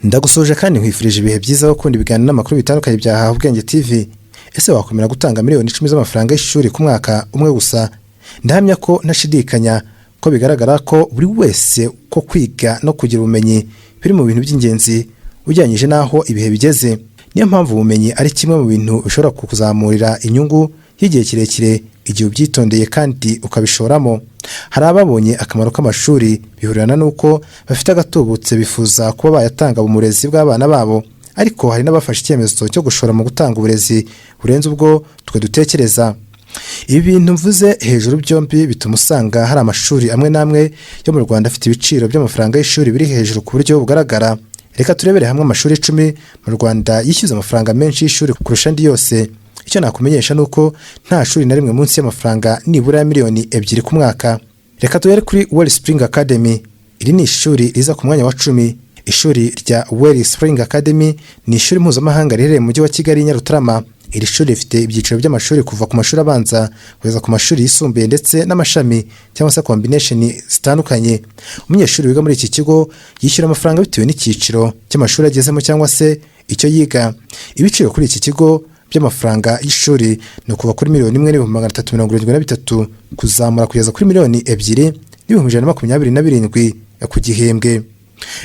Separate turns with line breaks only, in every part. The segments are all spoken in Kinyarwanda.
Ndagusoje kandi nkwifurije ibihe byiza wo kundi biganiro n'amakuru bitandukanye bya Haha Ubwenge TV. Ese wakomera gutanga miliyoni 10 z'amafaranga y'ishuri ku mwaka umwe gusa? Ndahamya ko ntashidikanya ko bigaragara ko buri wese ko kwiga no kugira ubumenyi biri mu bintu by'ingenzi ujyanyije naho ibihe bigeze. Niyo mpamvu ubumenyi ari kimwe mu bintu bishobora kukuzamurira inyungu y'igihe kirekire igihe ubyitondeye kandi ukabishoramo. Hari ababonye akamaro k'amashuri bihurana nuko bafite agatubutse bifuza kuba bayatanga mu murezi bw'abana babo, ariko hari n'abafashe icyemezo cyo gushora mu gutanga uburezi burenze ubwo twe dutekereza. Ibi bintu mvuze hejuru byombi bituma usanga hari amashuri amwe n'amwe yo mu Rwanda afite ibiciro by'amafaranga y'ishuri biri hejuru ku buryo bugaragara. Reka turebere hamwe amashuri 10 mu Rwanda yishyuza amafaranga menshi y'ishuri kurusha andi yose. Icyo nakumenyesha nuko nta shuri na rimwe munsi y'amafaranga nibura miliyoni 2 ku mwaka. Reka tuhere kuri Wellspring Academy. Iri ni ishuri riza ku mwanya wa 10. Ishuri rya Wellspring Academy ni ishuri mpuzamahanga riherereye mu mujyi wa Kigali Nyarutarama. Iri shuri rifite ibyiciro by'amashuri kuva ku mashuri abanza kugeza ku mashuri yisumbuye ndetse n'amashami cyangwa se combination zitandukanye. Umunyeshuri wiga muri iki kigo yishyura amafaranga bitewe n'icyiciro cy'amashuri agezemo cyangwa se icyo yiga. Ibiciro kuri iki kigo by'amafaranga y'ishuri no kuva kuri miliyoni 1,373 kuzamura kugeza kuri miliyoni 2,127 ku gihembwe.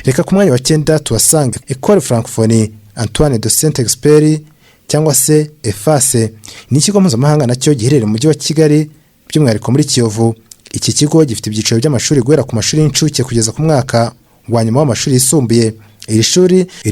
Reka ku mwanya wa 9 tuhasanga Ecole Francophone Antoine de Saint-Exupéry cyangwa se EFASE. Ni ikigo mpuzamahanga nacyo giherereye mu mujyi wa Kigali by'umwihariko muri Kiyovu. Iki kigo gifite ibyiciro by'amashuri guhera ku mashuri y'incuke kugeza ku mwaka wa nyuma w'amashuri yisumbuye. Iri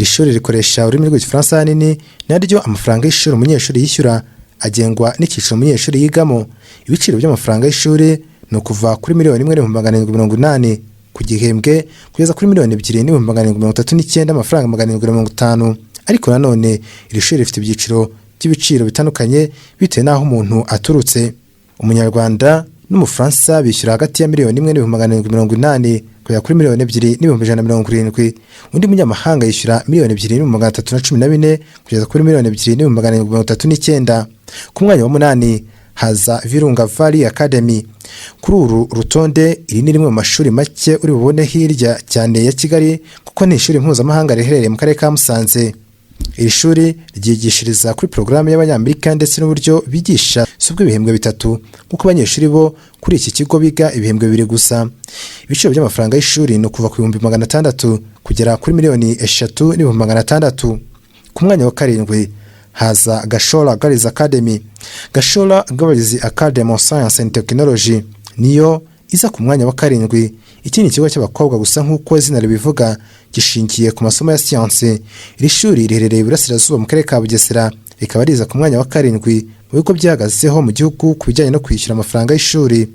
shuri rikoresha ururimi rw'igifaransa hanini, naryo amafaranga y'ishuri umunyeshuri yishyura agengwa n'icyiciro umunyeshuri yigamo. Ibiciro by'amafaranga y'ishuri no kuva kuri miliyoni 1,780 ku gihembwe kugeza kuri miliyoni 2,139 amafaranga 750. Ariko nanone iri shuri rifite ibyiciro by'ibiciro bitandukanye bitewe n'aho umuntu aturutse. Umunyarwanda n'umufaransa bishyura hagati ya miliyoni 1,780 kugera kuri miliyoni 2,170. Undi munyamahanga yishyura miliyoni 2,314 kugeza kuri miliyoni 2,139. Ku mwanya wa 8 haza Virunga Valley Academy. Kuri uru rutonde iri ni rimwe mu mashuri make uri bubone hirya cyane ya Kigali kuko ni ishuri mpuzamahanga riherereye mu karere ka Musanze. Iri shuri ryigishiriza kuri porogaramu y'Abanyamerika ndetse n'uburyo bigisha subwo ibihembwe 3 kuko abanyeshuri bo kuri iki kigo biga ibihembwe 2 gusa. Ibiciro by'amafaranga y'ishuri no kuva ku 600 kugera kuri miliyoni 3,600. Ku mwanya wa 7 haza Gashora Girls Academy. Gashora Girls Academy of Science and Technology niyo iza ku mwanya wa 7. Iki ni ikigo cy'abakobwa gusa nk'uko izina ribivuga gishingiye ku masomo ya science. Iri shuri riherereye Iburasirazuba mu karere ka Bugesera, rikaba riza ku mwanya wa 7 mu bigo byahagazeho mu gihugu ku bijyanye no kwishyura amafaranga y'ishuri.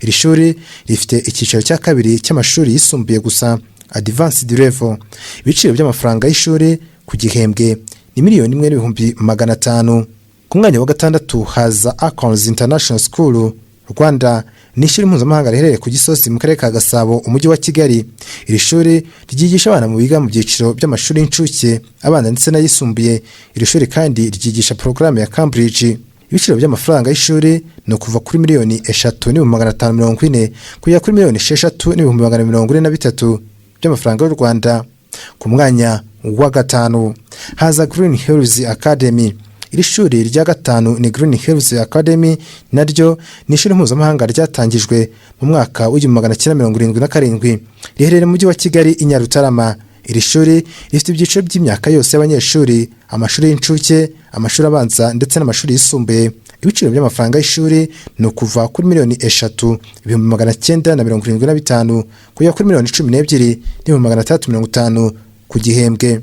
Iri shuri rifite icyiciro cya 2 cy'amashuri yisumbuye gusa, advanced level. Ibiciro by'amafaranga y'ishuri ku gihembwe ni miliyoni 1,500. Ku mwanya wa 6 haza Acons International School Rwanda. Ni ishuri mpuzamahanga riherereye ku Gisozi mu karere ka Gasabo umujyi wa Kigali. Iri shuri ryigisha abana mu biga mu byiciro by'amashuri y'incuke, abana ndetse n'ayisumbuye. Iri shuri kandi ryigisha porogaramu ya Cambridge. Ibiciro by'amafaranga y'ishuri no kuva kuri miliyoni 3,540 kugera kuri miliyoni 6,143 by'amafaranga y'u Rwanda. Ku mwanya wa 5 haza Green Hills Academy. Iri shuri rya 5 ni Green Hills Academy, naryo ni ishuri mpuzamahanga ryatangijwe mu mwaka w'1977. Riherereye mu mujyi wa Kigali i Nyarutarama. Iri shuri rifite ibyiciro by'imyaka yose y'abanyeshuri, amashuri y'incuke, amashuri abanza ndetse n'amashuri yisumbuye. Ibiciro by'amafaranga y'ishuri no kuva kuri miliyoni 3,975 kugera kuri miliyoni 12,350 ku gihembwe.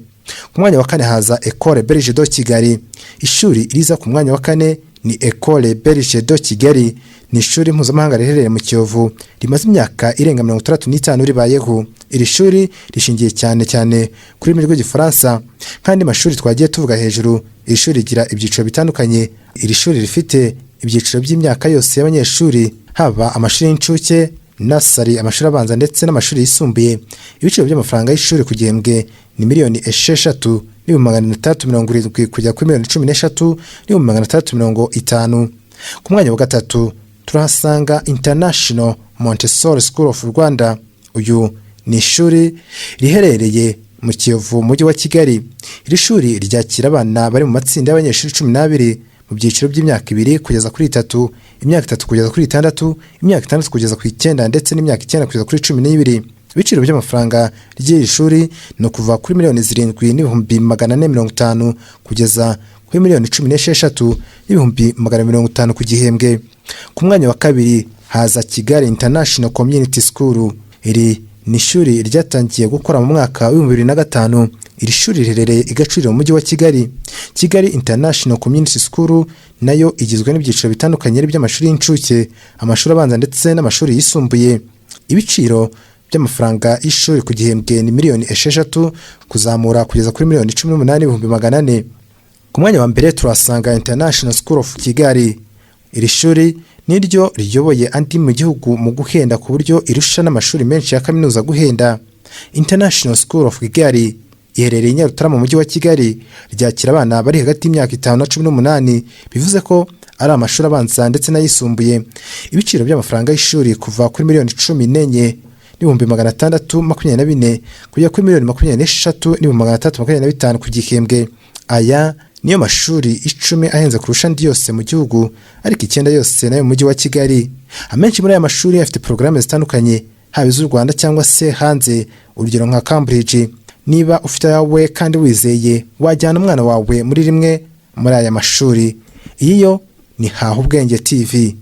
Ku mwanya wa 4 haza Ecole Belge de Kigali. Ishuri iriza ku mwanya wa 4 ni Ecole Belge de Kigali. Ni ishuri mpuzamahanga riherereye mu Kiyovu, rimaze imyaka irenga 35 ribayeho. Iri shuri rishingiye cyane kuri mirimo y'Igifaransa kandi mashuri twagiye tuvuga hejuru. Iri shuri rigira ibyiciro bitandukanye. Iri shuri rifite ibyiciro by'imyaka yose y'abanyeshuri, haba amashuri y'incuke, nasari, amashuri abanza ndetse n'amashuri yisumbuye. Ibiciro by'amafaranga y'ishuri ku gihembwe ni miliyoni 6,370 kujya kuri miliyoni 13,350. Ku mwanya wa 3 turahasanga International Montessori School of Rwanda. Uyu ni ishuri riherereye mu Kiyovu umujyi wa Kigali. Iri shuri ryakira abana bari mu matsinda y'abanyeshuri 12 mu byiciro by'imyaka 2 kugeza kuri 3, imyaka 3 kugeza kuri 6, imyaka 6 kugeza kuri 9 ndetse n'imyaka 9 kugeza kuri 12. Ibiciro by'amafaranga ry'iri shuri no kuva kuri $7,450 kugeza kuri $16,150 ku gihembwe. Ku mwanya wa kabiri haza Kigali International Community School. Iri ni ishuri ryatangiye gukora mu mwaka wa 2005. Iri shuri riherereye i Gacuriro mu mujyi wa Kigali. Kigali International Community School nayo igizwe n'ibyiciro bitandukanye by'amashuri y'incuke, amashuri abanza ndetse n'amashuri yisumbuye. Ibiciro by'amafaranga y'ishuri ku gihembwe ni $6,000,000 kuzamura kugeza kuri $18,400. Ku mwanya wa mbere turasanga International School of Kigali. Iri shuri niryo riyoboye andi mu gihugu mu guhenda ku buryo irusha n'amashuri menshi ya kaminuza guhenda. International School of Kigali iherereye i Nyarutarama mu mujyi wa Kigali, ryakira abana bari hagati y'imyaka 5 na 18, bivuze ko ari amashuri abanza ndetse n'ayisumbuye. Ibiciro by'amafaranga y'ishuri kuva kuri $14,624 kujya kuri $26,325 ku gihembwe. Aya niyo mashuri 10 ahenze kurusha andi yose mu gihugu, ariko 9 yose nayo mu mujyi wa Kigali. Amenshi muri aya mashuri afite porogaramu zitandukanye, haba iz'u Rwanda cyangwa se hanze, urugero nka Cambridge. Niba ufite yawe kandi wizeye, wajyana umwana wawe muri rimwe muri aya mashuri. Iyo ni Haha Ubwenge TV.